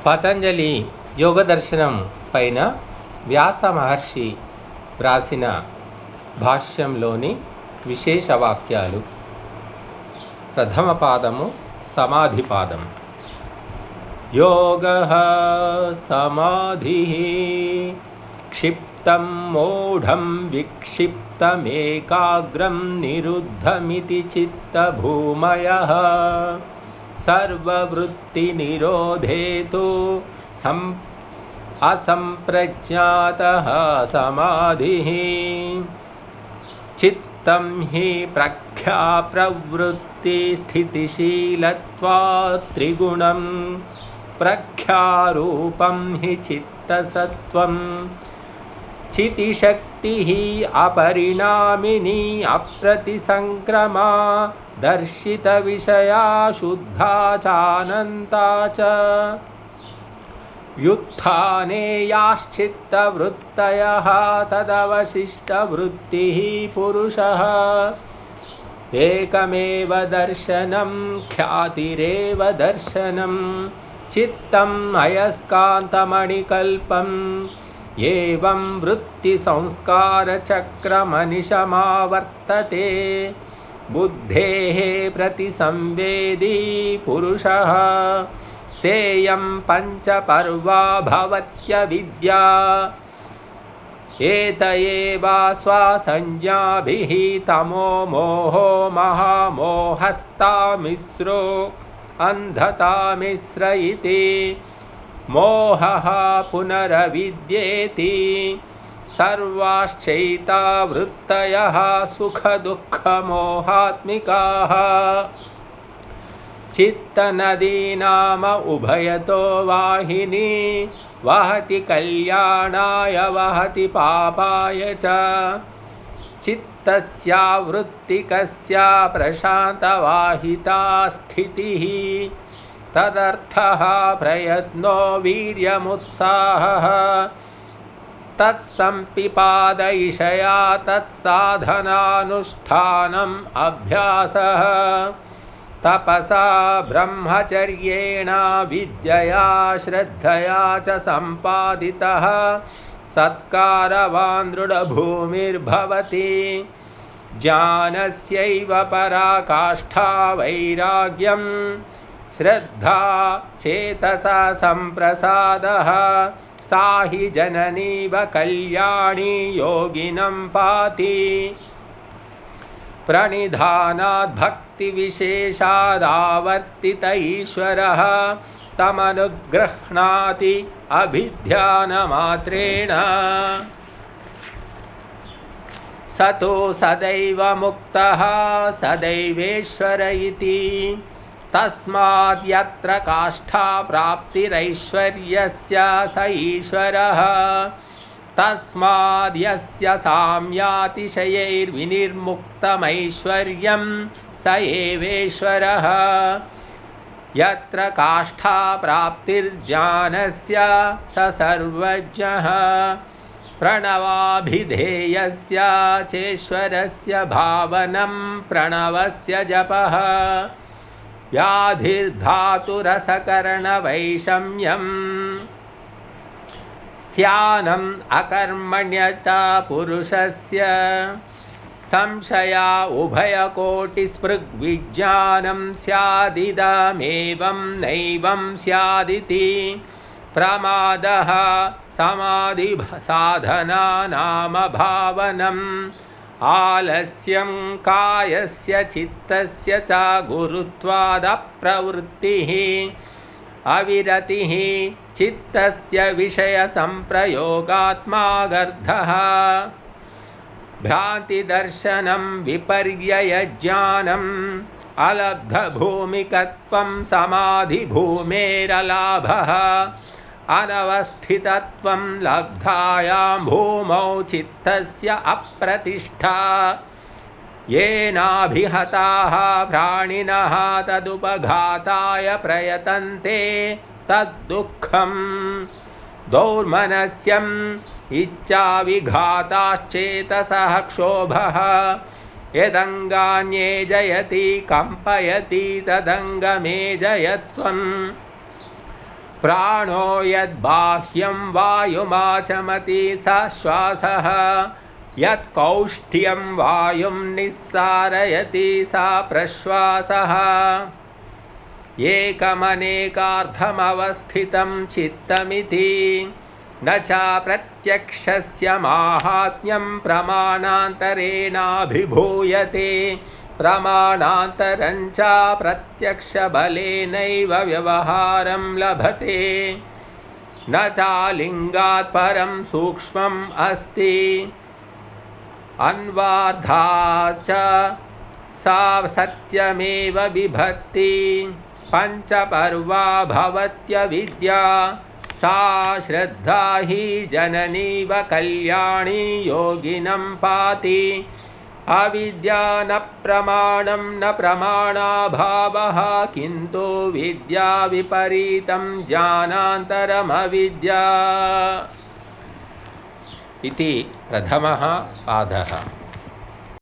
పతంజలి యోగదర్శనం పైన వ్యాస మహర్షి వ్రాసిన భాష్యంలోని విశేష వాక్యాలు. ప్రథమ పాదము సమాధి పాదం. యోగః సమాధిః క్షిప్తం మూఢం విక్షిప్తమేకాగ్రం నిరుద్ధమితి చిత్తభూమయః సర్వవృత్తి నిరోధేతు అసంప్రజ్ఞాతః సమాధిః. చిత్తం హి ప్రఖ్యా ప్రవృత్తి స్థితిశీలత్వాత్ త్రిగుణం ప్రఖ్యారూపం హి చిత్తసత్వం. చితిశక్తి అపరిణామిని అప్రతిసంక్రమా దర్శిత విషయా శుద్ధా చానంతా చ. వ్యుత్థానేయాశ్చిత్తవృత్తయః తదవశిష్టవృత్తిః పురుషः. ఏకమేవ దర్శనం ఖ్యాతిరేవ దర్శనం చిత్తం అయస్కాంతమణికల్పం. ఏవం వృత్తి సంస్కార చక్రమనిశమావర్తతే బుద్ధేః ప్రతిసంవేదీ పురుషः. సేయం పంచపర్వా భవత్యవిద్యా ఏతయేవా స్వసంజ్ఞాభిః తమో మోహో మహామోహస్తామిశ్రో అంధతామిశ్ర ఇతి. మోహః పునరవిద్యేతి. సర్వాశ్చైతా వృత్తయః సుఖదుఃఖమోహాత్మికాః. చిత్తనదీనామ ఉభయతో వాహిని వహతి కళ్యాణాయ వహతి పాపాయ చ. చిత్తస్య వృత్తికస్య ప్రశాంతవాహితా స్థితిః. తదర్థః ప్రయత్నో వీర్యముత్సాహః. తత్సంపిపాదయిషయా తత్సాధనానుష్ఠానం అభ్యాసః. తపసా బ్రహ్మచర్యేణ విద్యయా శ్రద్ధయా చ సంపాదితః సత్కారవాన్ దృఢభూమిర్భవతి. జ్ఞానస్యైవ పరాకాష్ఠా వైరాగ్యం శ్రద్ధా చేతసా సంప్రసాదః. సా హి జననీవ కళ్యాణి యోగినం పాతి. ప్రణిధానాద్ భక్తి విశేషాదావర్తిత ఈశ్వరః తమనుగృహ్ణాతి అభిధ్యానమాత్రేణ. సతో సదైవ ముక్తః సదైవేశ్వర ఇతి. తస్మాద్ యత్ర కాష్ఠా ప్రాప్తిరైశ్వర్యస్య స ఈశ్వరః. తస్మాద్ యస్య సామ్యాతిశయైర్వినిర్ముక్తమైశ్వర్యం స ఏవేశ్వరః. యత్ర కాష్ఠా ప్రాప్తిర్జ్ఞానస్య స సర్వజ్ఞః. ప్రణవాభిధేయస్య చేశ్వరస్య భావనం ప్రణవస్య జపః. వ్యాధిర్ధాతురసకరణవైషమ్యం ధ్యానం అకర్మణ్యత పురుషస్య. సంశయా ఉభయకోటిస్పృగ్విజ్ఞానం స్యాదిదమేవం నైవం స్యాదితి. ప్రమాదః సమాధి సాధనా నామ భావనం. ఆలస్యం కాయస్య చిత్తస్య చ గురుత్వాదప్రవృత్తిః. అవిరతిః చిత్తస్య విషయ సంప్రయోగాత్మాగర్ధః. భ్రాంతిదర్శనం విపర్యయజ్ఞానం అలబ్ధభూమికత్వం సమాధిభూమేరలాభః. అనవస్థితత్వం లబ్ధాయాం భూమౌ చిత్తస్య అప్రతిష్ఠా. येनाभिहताः प्राणिनः तदुपघाताय प्रयतन्ते तद्दुःखं. दौर्मनस्यम् इच्छाविघाताश्चेतसः क्षोभः. यदंगान्ये जयति कंपयति तदंगमे जयत्वम् प्राणो यद्बाह्यं वायुमाचमति स श्वासः यत्कौष्ठ्यं वायुं निस्सारयति सा प्रश्वासः एकमनेकार्थमवस्थितं चित्तमिति न च प्रत्यक्षस्य माहात्म्यं प्रमाणान्तरेणाभिभूयते प्रमाणान्तरं च प्रत्यक्षबलेनैव व्यवहारं लभते न च लिङ्गात् परं सूक्ष्मम् अस्ति अन्वार्धाश्च सा सत्यमेव बिभर्ति पञ्चपर्वा भवत्यविद्या सा श्रद्धा हि जननीव कल्याणी योगिनं पाति अविद्या न प्रमाणं न प्रमाणाभावः किन्तु विद्या विपरीतं ज्ञानान्तरमविद्या इति प्रथमः पादः।